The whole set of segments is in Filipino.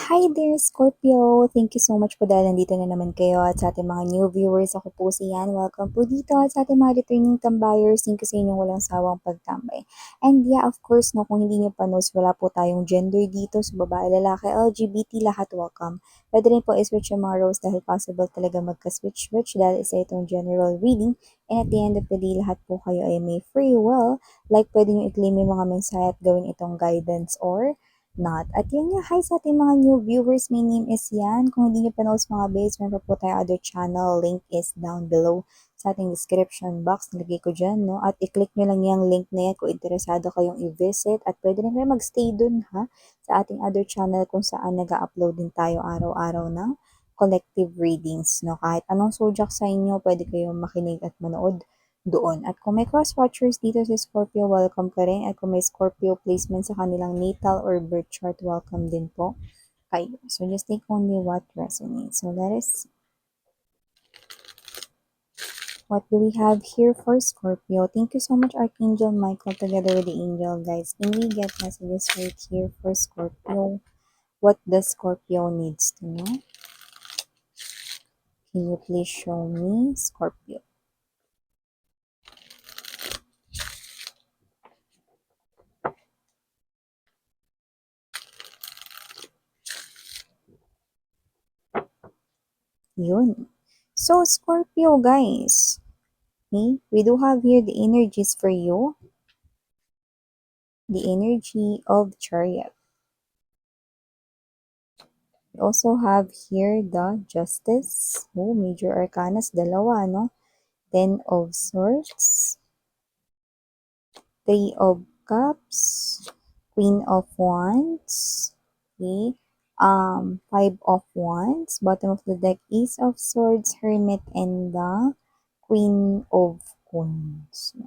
Hi there, Scorpio! Thank you so much po dahil nandito na naman kayo at sa ating mga new viewers. Ako po si Yan. Welcome po dito at sa ating mga returning tambayers. Thank you sa inyong walang sawang pagtambay. And yeah, of course, no, kung hindi nyo pa knows, wala po tayong gender dito. So, babae, lalaki, LGBT, lahat welcome. Pwede rin po i-switch yung mga roles dahil possible talaga magka-switch-switch dahil isa itong general reading. And at the end of the day, lahat po kayo ay may free will. Like, pwede nyo i-claim yung mga mensahe at gawin itong guidance or not. At yun nga, hi sa ating mga new viewers. My name is Yan. Kung hindi nyo pa knows mga babes, meron po tayo other channel. Link is down below sa ating description box. Nilagay ko dyan, no? At i-click nyo lang yung link na yan kung interesado kayong i-visit. At pwede rin kayo mag-stay dun, ha? Sa ating other channel kung saan nag-upload din tayo araw-araw ng collective readings, no? Kahit anong zodiac sa inyo, pwede kayong makinig at manood doon. At kung may cross-watchers dito sa Scorpio, welcome ka rin. At kung may Scorpio placement sa kanilang natal or birth chart, welcome din po kayo. So just take only what resonates. So let us see. What do we have here for Scorpio? Thank you so much, Archangel Michael, together with the angel, guys. Can we get messages right here for Scorpio? What does Scorpio needs to know? Can you please show me Scorpio? Yun. So, Scorpio, guys. Okay, we do have here the energies for you. The energy of Chariot. We also have here the Justice. Oh, Major Arcanas, dalawa, no? Ten of Swords. Three of Cups. Queen of Wands. Okay. Five of Wands. Bottom of the deck, Ace of Swords, Hermit, and the Queen of Coins.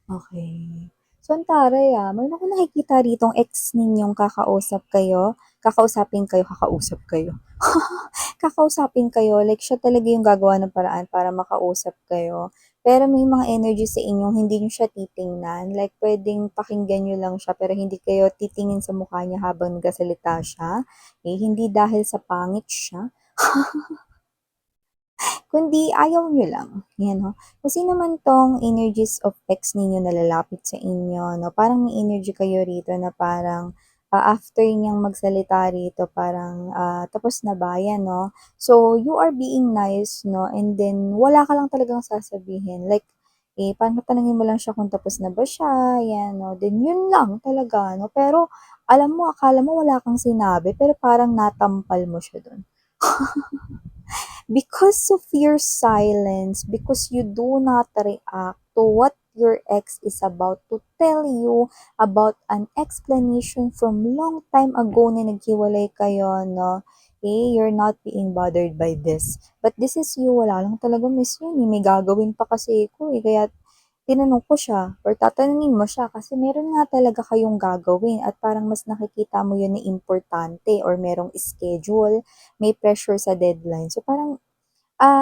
Okay. So, ang taray meron akong nakikita ritong ex ninyong kakausap kayo. Kakausapin kayo, like siya talaga yung gagawa ng paraan para makausap kayo. Pero may mga energy sa inyong hindi nyo siya titingnan. Like, pwedeng pakinggan nyo lang siya, pero hindi kayo titingin sa mukha niya habang nagsasalita siya. Eh, hindi dahil sa pangit siya, kundi ayaw nyo lang. Yan, no? Kung sino man tong energies of ex ninyo na lalapit sa inyo, no? Parang may energy kayo rito na parang after niyang magsalita rito, parang tapos na ba yan, no? So, you are being nice, no? And then, wala ka lang talagang sasabihin. Like, parang tanongin mo lang siya kung tapos na ba siya, yan, no? Then, yun lang talaga, no? Pero, alam mo, akala mo wala kang sinabi, pero parang natampal mo siya dun. Because of your silence, because you do not react to what your ex is about to tell you about an explanation from long time ago na naghiwalay kayo, no? You're not being bothered by this. But this is you, wala lang talaga miss yun. May gagawin pa kasi ko kaya tinanong ko siya or tatanungin mo siya kasi meron nga talaga kayong gagawin at parang mas nakikita mo yun na importante or merong schedule, may pressure sa deadline. So parang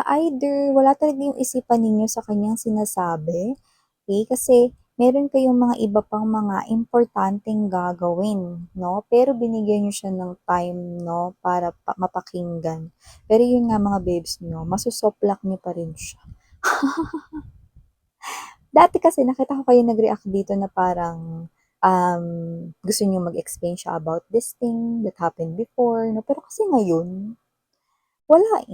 either wala talaga yung isipan ninyo sa kanyang sinasabi, okay? Kasi meron kayong mga iba pang mga importanteng gagawin, no? Pero binigyan niyo siya ng time, no, para mapakinggan. Pero yun nga mga babes, no, masusoplak niyo pa rin siya. Dati kasi nakita ko kayo nag-react dito na parang gusto niyo mag-explain siya about this thing that happened before, no? Pero kasi ngayon, wala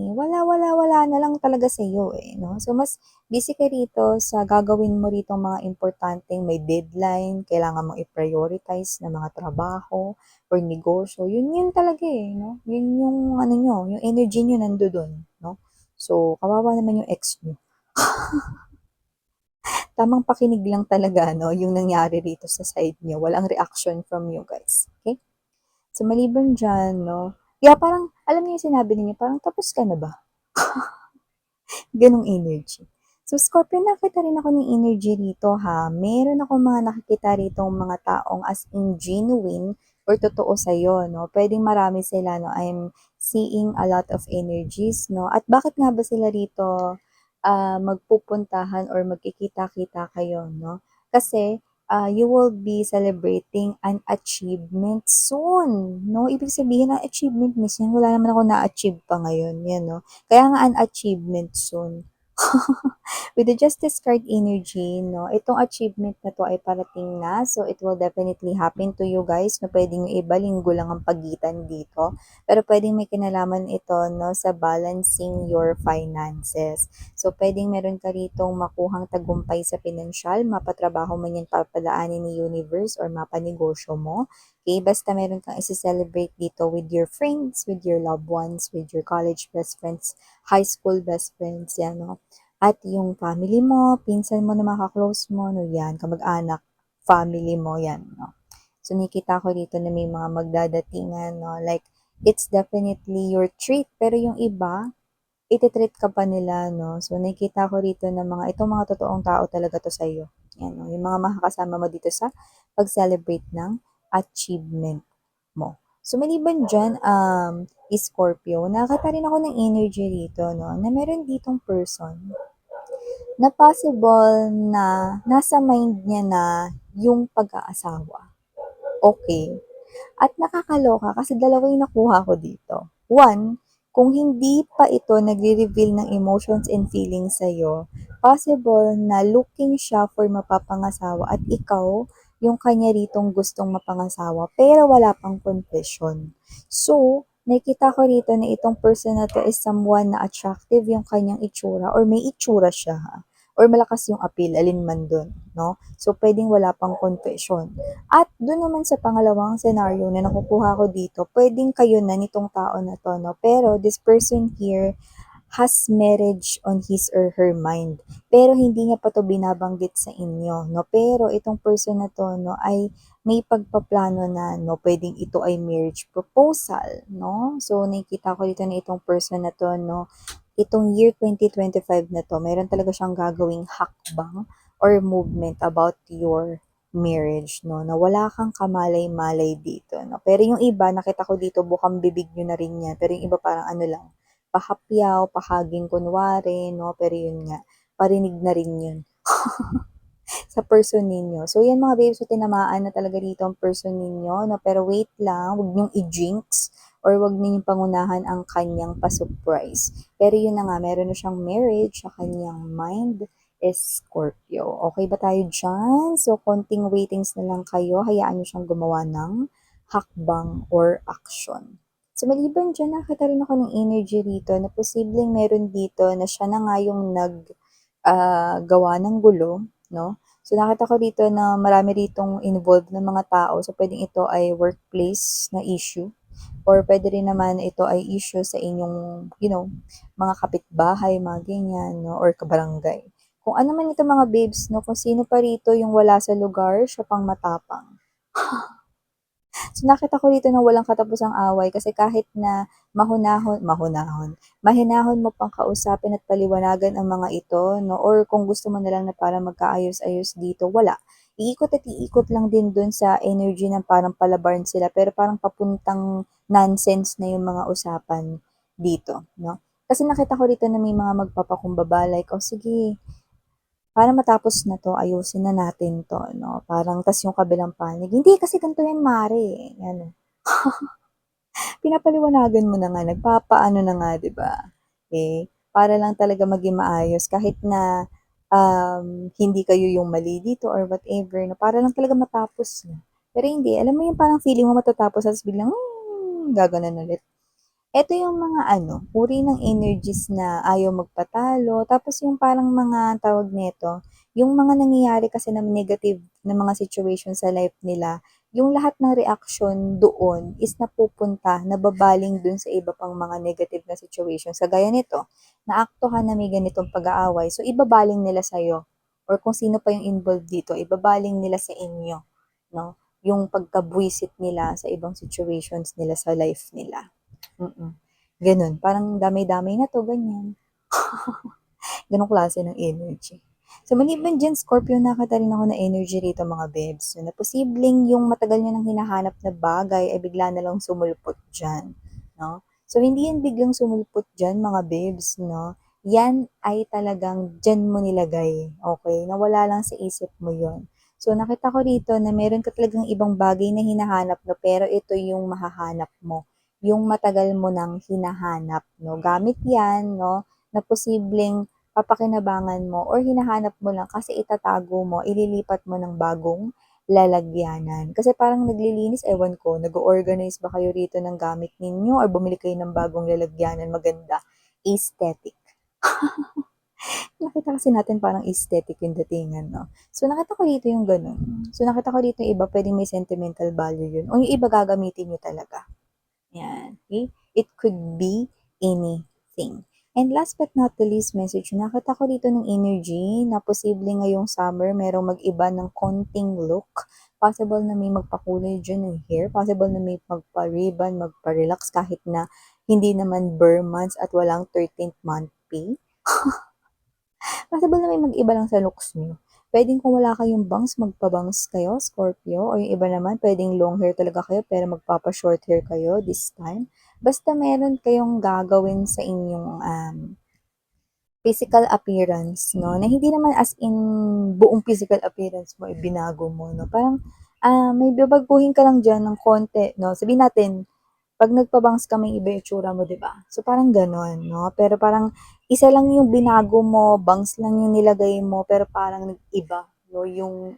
wala na lang talaga sa iyo no? So, mas busy ka rito sa gagawin mo rito mga importanteng may deadline, kailangan mong i-prioritize na mga trabaho or negosyo. Yun talaga no? Yun yung ano nyo, yung energy nyo nandoon, no? So, kawawa naman yung ex nyo. Tamang pakinig lang talaga, no? Yung nangyari rito sa side nyo. Walang reaction from you guys. Okay? So, maliban dyan, no? Yeah, parang, alam niyo yung sinabi niyo, parang tapos ka na ba? Ganong energy. So, Scorpio, nakita rin ako ng energy rito ha. Meron ako mga nakikita rito mga taong as in genuine or totoo sa'yo, no? Pwedeng marami sila, no? I'm seeing a lot of energies, no? At bakit nga ba sila rito magpupuntahan or magkikita-kita kayo, no? Kasi, you will be celebrating an achievement soon, no? Ibig sabihin, ang achievement miss yan, wala naman ako na-achieve pa ngayon, yan, no? Kaya nga an achievement soon. With the Justice card energy, no, itong achievement na to ay parating na. So, it will definitely happen to you guys. No, pwedeng yung iba, linggo lang ang pagitan dito. Pero pwedeng may kinalaman ito, no, sa balancing your finances. So, pwedeng meron ka ritong makuhang tagumpay sa pinansyal, mapatrabaho man yan papadaanin ni universe or mapanegosyo mo. Okay, basta meron kang isi-celebrate dito with your friends, with your loved ones, with your college best friends, high school best friends, yan, no? At yung family mo, pinsan mo na maka-close mo, no, yan, kamag-anak, family mo, yan, no. So, nakita ko dito na may mga magdadatingan, no, like, it's definitely your treat, pero yung iba, iti-treat ka pa nila, no. So, nakita ko rito na itong mga totoong tao talaga to sa iyo. Yan, no, yung mga makakasama mo dito sa pag-celebrate ng achievement mo. So, maliban dyan, Scorpio, nakakita rin ako ng energy rito, no, na meron ditong person na possible na nasa mind niya na yung pag-aasawa. Okay. At nakakaloka kasi dalawa yung nakuha ko dito. One, kung hindi pa ito nagre-reveal ng emotions and feelings sa'yo, possible na looking siya for mapapangasawa at ikaw yung kanya ritong gustong mapangasawa pero wala pang confession. So, nakita ko rito na itong person na to is someone na attractive yung kanyang itsura or may itsura siya ha? Or malakas yung appeal, alin man dun, no? So, pwedeng wala pang confession. At doon naman sa pangalawang scenario na nakukuha ko dito, pwedeng kayo na nitong tao na to, no? Pero this person here has marriage on his or her mind. Pero hindi niya pa to binabanggit sa inyo, no? Pero itong person na to, no, ay may pagpaplano na, no, pwedeng ito ay marriage proposal, no? So, nakikita ko dito na itong person na to, no, itong year 2025 na to, meron talaga siyang gagawing hakbang or movement about your marriage, no, na wala kang kamalay-malay dito, no. Pero yung iba, nakita ko dito, bukang bibig nyo na rin yan. Pero yung iba parang ano lang, pahapyaw, pahaging kunwari, no, pero yun nga, parinig na rin yun sa person ninyo. So, yan mga babes, so tinamaan na talaga dito ang person ninyo, no? Pero wait lang, huwag niyong i-jinx or huwag ninyong pangunahan ang kanyang pa-surprise. Pero yun na nga, meron na siyang marriage sa kanyang mind is Scorpio. Okay ba tayo dyan? So, konting waitings na lang kayo. Hayaan niyo siyang gumawa ng hakbang or action. So, maliban dyan, nakita rin ako ng energy rito na posibleng meron dito na siya na nga yung gawa ng gulo, no? So, nakita ko dito na marami ditong involved na mga tao. So, pwedeng ito ay workplace na issue or pwede rin naman ito ay issue sa inyong, mga kapitbahay, mga ganyan, no? Or kabarangay. Kung ano man ito mga babes, no? Kung sino pa rito yung wala sa lugar, siya pang matapang. So, nakita ko dito na walang katapusang away kasi kahit na mahinahon mo pang kausapin at paliwanagan ang mga ito, no? Or kung gusto mo na lang na para magkaayos-ayos dito, wala. Iikot at iikot lang din dun sa energy ng parang palabarn sila, pero parang papuntang nonsense na yung mga usapan dito, no? Kasi nakita ko dito na may mga magpapakumbaba, like, oh sige, para matapos na 'to, ayusin na natin 'to, 'no? Parang tas yung kabilang panig, "Hindi kasi ganito yan mare, ano." Pinapaliwanagan mo na nga, nagpapaano na nga, 'di ba? Eh, para lang talaga maging maayos kahit na, hindi kayo yung mali dito or whatever, na para lang talaga matapos na. Pero hindi, alam mo yung parang feeling mo matatapos tapos biglang, gaganon ulit. Eto yung mga uri ng energies na ayaw magpatalo, tapos yung parang mga tawag nito, yung mga nangyayari kasi na negative na mga situation sa life nila, yung lahat ng reaction doon is napupunta, nababaling dun sa iba pang mga negative na situation. Sa gaya nito, naaktuhan na may ganitong pag-aaway, so ibabaling nila sa'yo. Or kung sino pa yung involved dito, ibabaling nila sa inyo, no? Yung pagkabwisit nila sa ibang situations nila sa life nila. Gano'n, parang damay-damay na 'to, ganyan. Gano'ng klase ng energy. So, maliban diyan, Scorpio, nakita rin ako na energy rito mga babes, na posibleng yung matagal niyo nang hinahanap na bagay ay bigla na lang sumulpot diyan, no? So, hindi yan biglang sumulpot diyan mga babes, no? Yan ay talagang diyan mo nilagay, okay? Nawala lang sa isip mo yon. So, nakita ko dito na meron ka talagang ibang bagay na hinahanap, no, pero ito yung mahahanap mo. Yung matagal mo nang hinahanap, no. Gamit yan, no, na posibleng papakinabangan mo or hinahanap mo lang kasi itatago mo, ililipat mo ng bagong lalagyanan. Kasi parang naglilinis, ewan ko, nag-organize ba kayo rito ng gamit ninyo or bumili kayo ng bagong lalagyanan maganda, aesthetic. Nakita kasi natin parang aesthetic yung datingan, 'no? So, nakita ko dito yung gano'n. So, nakita ko dito yung iba puwedeng may sentimental value yun o yung iba gagamitin niyo talaga, 'yan, okey? It could be anything. And last but not the least message, nakita ko dito ng energy na posible ngayong summer merong mag-iba ng konting look. Possible na may magpakulay diyan ng hair, possible na may magpa-ribbon, magpa-relax kahit na hindi naman bare months at walang 13th month pay. Possible na may mag-iba lang sa looks niyo. Puwedeng kung wala kayong bangs, magpa-bangs kayo, Scorpio, o yung iba naman puwedeng long hair talaga kayo pero magpapa-short hair kayo this time. Basta meron kayong gagawin sa inyong, physical appearance 'no, na hindi naman as in buong physical appearance mo, binago mo 'no. Parang, may babaguhin ka lang diyan ng konti 'no. Sabihin natin 'pag nagpa-bangs ka may iba yung itsura mo, 'di ba? So, parang gano'n 'no, pero parang isa lang yung binago mo, bangs lang yung nilagay mo, pero parang nag-iba 'no, yung,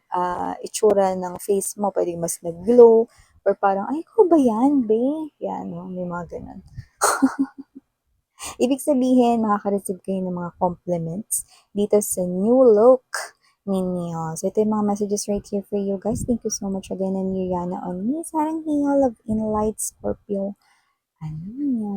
itsura ng face mo puwedeng mas nag-glow or parang, "Ay, ikaw ba 'yan, be?" 'Yan 'no, may mga gano'n. Ibig sabihin makaka-receive kayo ng mga compliments dito sa new look ninyo. So, ito yung mga messages right here for you guys. Thank you so much again, and Yana on me. Sarang Hinga, Love in Light, Scorpio. Ano yan?